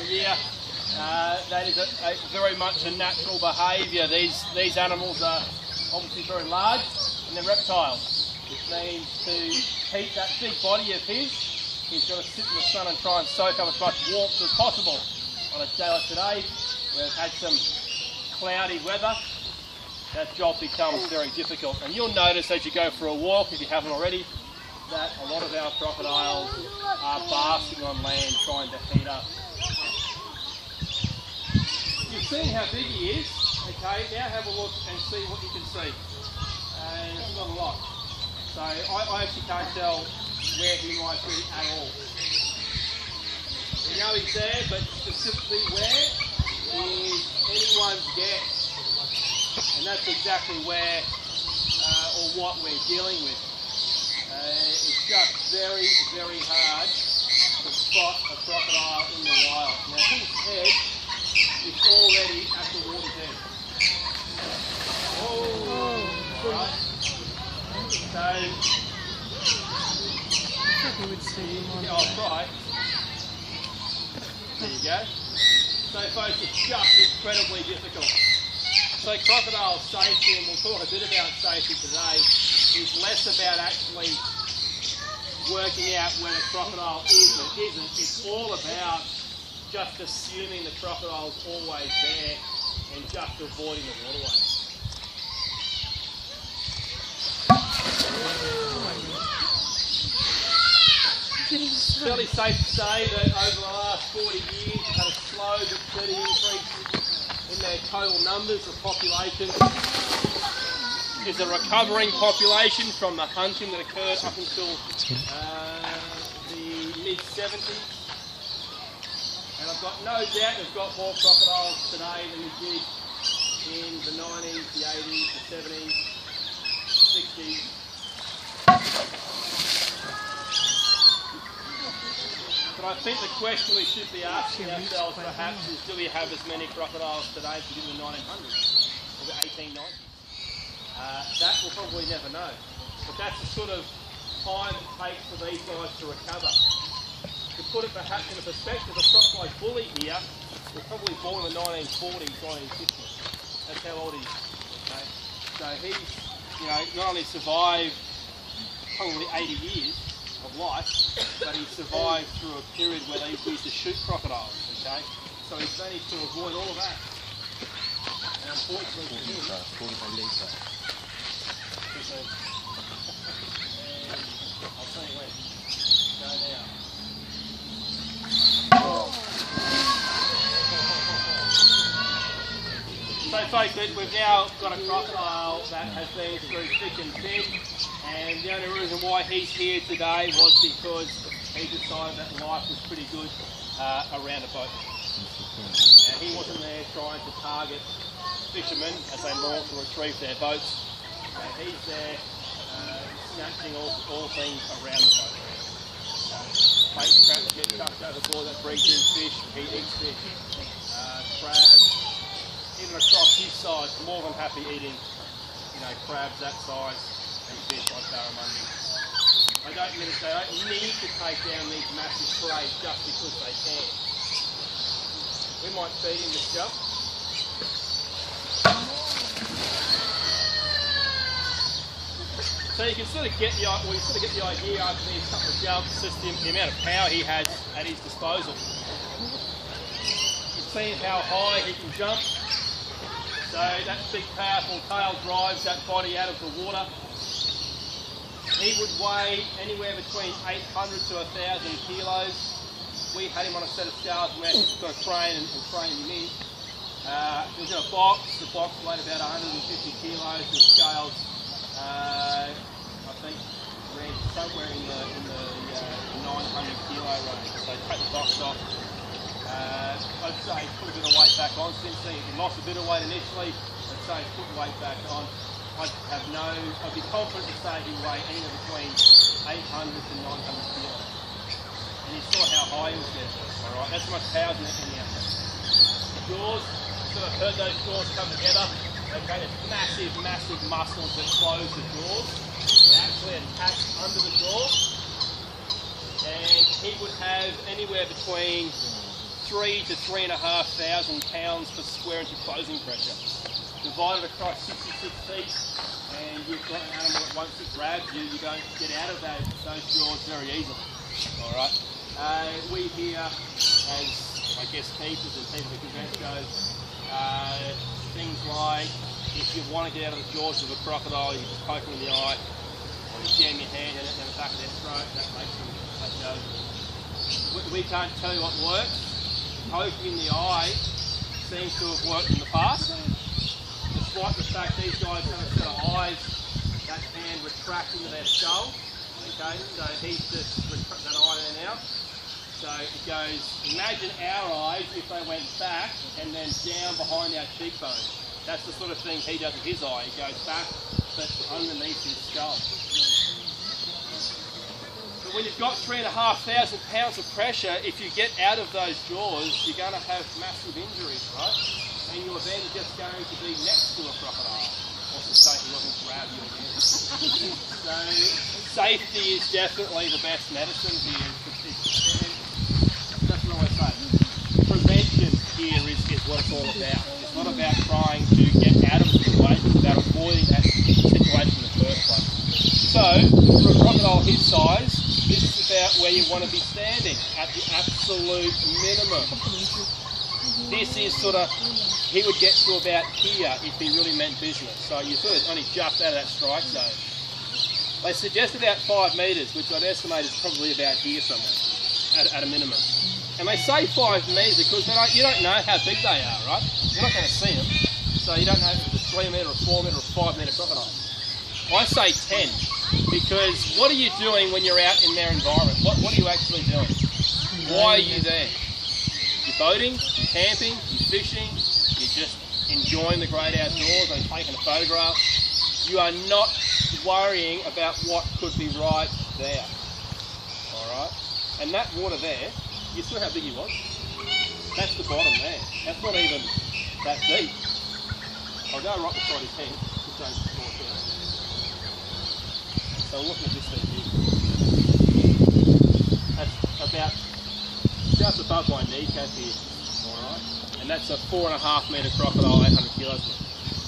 the year. That is very much a natural behaviour. These animals are obviously very large and they're reptiles, which means to keep that big body of his, he's got to sit in the sun and try and soak up as much warmth as possible. On a day like today, we've had some cloudy weather, that job becomes very difficult. And you'll notice as you go for a walk, if you haven't already, that a lot of our crocodiles are basking on land trying to heat up. You've seen how big he is, okay, now have a look and see what you can see. And it's not a lot. So I actually can't tell where he might be at all. We know he's there, but specifically where is anyone's guess. And that's exactly where or what we're dealing with. It's just very, very hard to spot a crocodile in the wild. Now his head is already at the water's edge. Oh, right. So, right. There you go. So folks, it's just incredibly difficult. So crocodile safety, and we'll talk a bit about safety today, is less about actually working out where a crocodile is or isn't. It's all about just assuming the crocodile's always there and just avoiding the waterway. It's fairly safe to say that over the last 40 years we've had a slow but steady increase in their total numbers of population. Is a recovering population from the hunting that occurred up until the mid-70s. And I've got no doubt we've got more crocodiles today than we did in the 90s, the 80s, the 70s, 60s. But I think the question we should be asking ourselves perhaps is, do we have as many crocodiles today as we did in the 1900s or the 1890s? That we'll probably never know. But that's the sort of time it takes for these guys to recover. To put it perhaps in a perspective, a crocodile bully here was probably born in the 1940s, 1950s. That's how old he is. Okay? So he's, not only survived probably 80 years of life, but he survived through a period where they used to shoot crocodiles. Okay? So he's managed to avoid all of that. And unfortunately for him, I'll tell you when. Go now. So folks, we've now got a crocodile that has been through thick and thin, and the only reason why he's here today was because he decided that life was pretty good around a boat. Now he wasn't there trying to target fishermen as they launch or retrieve their boats. He's there snatching all things around the boat. Bait traps get chucked overboard that breeds in fish, he eats fish. Crabs, even across his size, more than happy eating, crabs that size and fish like barramundi. I don't mean to say they don't need to take down these massive prey just because they can. We might feed him this jump. So you can sort of get the idea after these couple of jumps, just the amount of power he has at his disposal. You've seen how high he can jump. So that big powerful tail drives that body out of the water. He would weigh anywhere between 800 to 1,000 kilos. We had him on a set of scales and we actually got a crane and trained him in. He was in a box. The box weighed about 150 kilos. The scales, I think, ran somewhere in the 900 kilo range. So take the box off. I'd say he's put a bit of weight back on since then. He lost a bit of weight initially. I'd say he's put weight back on. I'd be confident to say he weighed anywhere between 800 to 900 kilos. And you saw how high he was there. Alright, that's how much power in the outfit. The jaws, sort of heard those jaws come together. Okay, there's massive, massive muscles that close the jaws. They're actually attached under the jaw. And he would have anywhere between 3 to 3,500 pounds per square inch of closing pressure. Divided across 66 feet, and you've got an animal that once it grabs you, you don't get out of those jaws very easily. All right. We here, as I guess keepers and people who can goes, things like if you want to get out of the jaws of a crocodile, you just poke them in the eye, or you jam your hand in it down the back of their throat. That makes them let go. We can't tell you what works. Poking in the eye seems to have worked in the past. Despite the fact these guys have a set of eyes that can retract into their skull. Okay, so he's just retract that eye there now. So it goes, imagine our eyes if they went back and then down behind our cheekbone. That's the sort of thing he does with his eye. It goes back, but underneath his skull. But when you've got 3,500 pounds of pressure, if you get out of those jaws, you're going to have massive injuries, right? And you're then just going to be next to a crocodile. Or to say he doesn't grab you again. So safety is definitely the best medicine here. That's what I say. Prevention here is what it's all about. It's not about trying to get out of a situation, it's about avoiding that situation in the first place. So, for a crocodile his size, this is about where you want to be standing, at the absolute minimum. This is sort of, he would get to about here if he really meant business. So you sort of only just out of that strike zone. They suggest about 5 metres, which I'd estimate is probably about here somewhere, at a minimum. And they say 5 metres because you don't know how big they are, right? You're not going to see them. So you don't know if it's a 3 metre, a 4 metre, or a 5 metre crocodile. I say 10 because what are you doing when you're out in their environment? What are you actually doing? Why are you there? You're boating, you're camping, you're fishing, you're just enjoying the great outdoors and taking a photograph. You are not worrying about what could be right there. Alright? And that water there, you saw how big he was? That's the bottom there. That's not even that deep. I'll go right beside his head. Just don't fall down. So I'm looking at this thing here. That's about just above my kneecap here. Alright? And that's a 4.5 metre crocodile, 800 kilos.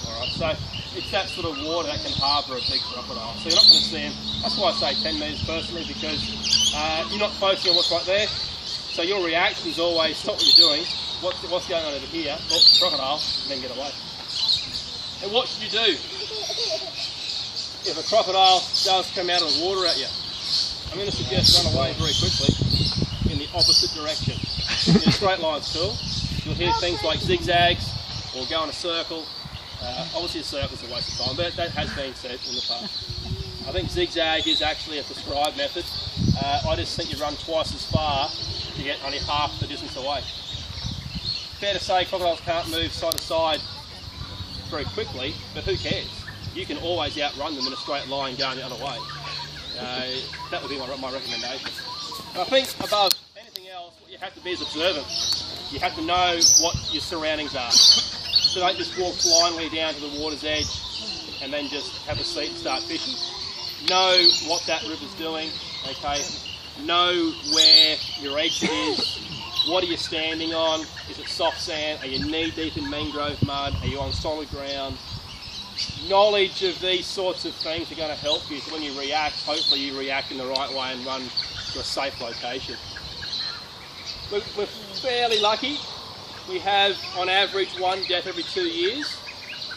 Alright? So it's that sort of water that can harbour a big crocodile. So you're not going to see him. That's why I say 10 metres personally, because you're not focusing on what's right there. So your reaction is always stop what you're doing. What's going on over here? Oh, crocodile, and then get away. And what should you do if a crocodile does come out of the water at you? I'm going to suggest run away very quickly in the opposite direction. In a straight line's cool. You'll hear things like zigzags or go in a circle. Obviously a circle's a waste of time, but that has been said in the past. I think zigzag is actually a prescribed method. I just think you run twice as far to get only half the distance away. Fair to say crocodiles can't move side to side very quickly, but who cares? You can always outrun them in a straight line going the other way. That would be my recommendation. And I think above anything else, what you have to be is observant. You have to know what your surroundings are. So don't just walk blindly down to the water's edge and then just have a seat and start fishing. Know what that river's doing, okay? Know where your exit is. What are you standing on? Is it soft sand? Are you knee deep in mangrove mud? Are you on solid ground? Knowledge of these sorts of things are going to help you. So when you react, hopefully you react in the right way and run to a safe location. We're fairly lucky. We have, on average, 1 death every 2 years.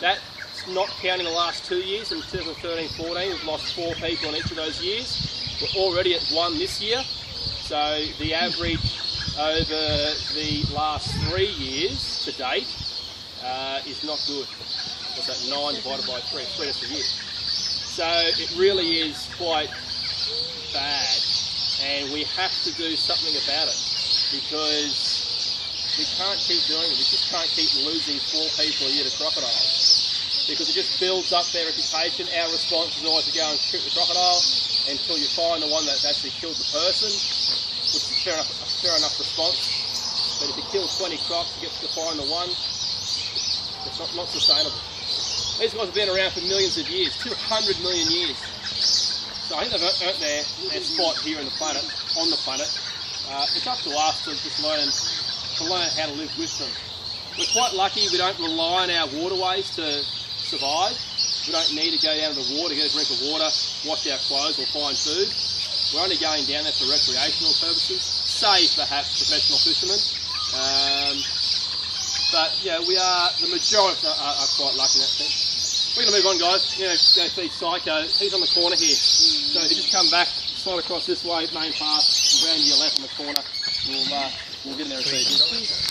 That's not counting the last 2 years. In 2013-14, we've lost 4 people in each of those years. We're already at 1 this year. So the average over the last 3 years to date is not good. What's that, 9 divided by 3? 3 deaths a year. So it really is quite bad. And we have to do something about it because we can't keep doing it. We just can't keep losing 4 people a year to crocodiles because it just builds up their reputation. Our response is always to go and shoot the crocodile until you find the one that's actually killed the person, which is a fair enough response. But if you kill 20 crocs, you get to find the one, it's not sustainable. These guys have been around for millions of years, 200 million years. So I think they've earned their spot here on the planet. It's up to us to just learn to learn how to live with them. We're quite lucky we don't rely on our waterways to survive. We don't need to go down to the water, get a drink of water, wash our clothes or find food. We're only going down there for recreational purposes, save perhaps professional fishermen. But yeah, the majority are quite lucky in that sense. We're going to move on, guys. Go feed Psycho. He's on the corner here. So if you just come back, slide across this way, main path, round to your left in the corner, we'll get in there and feed him.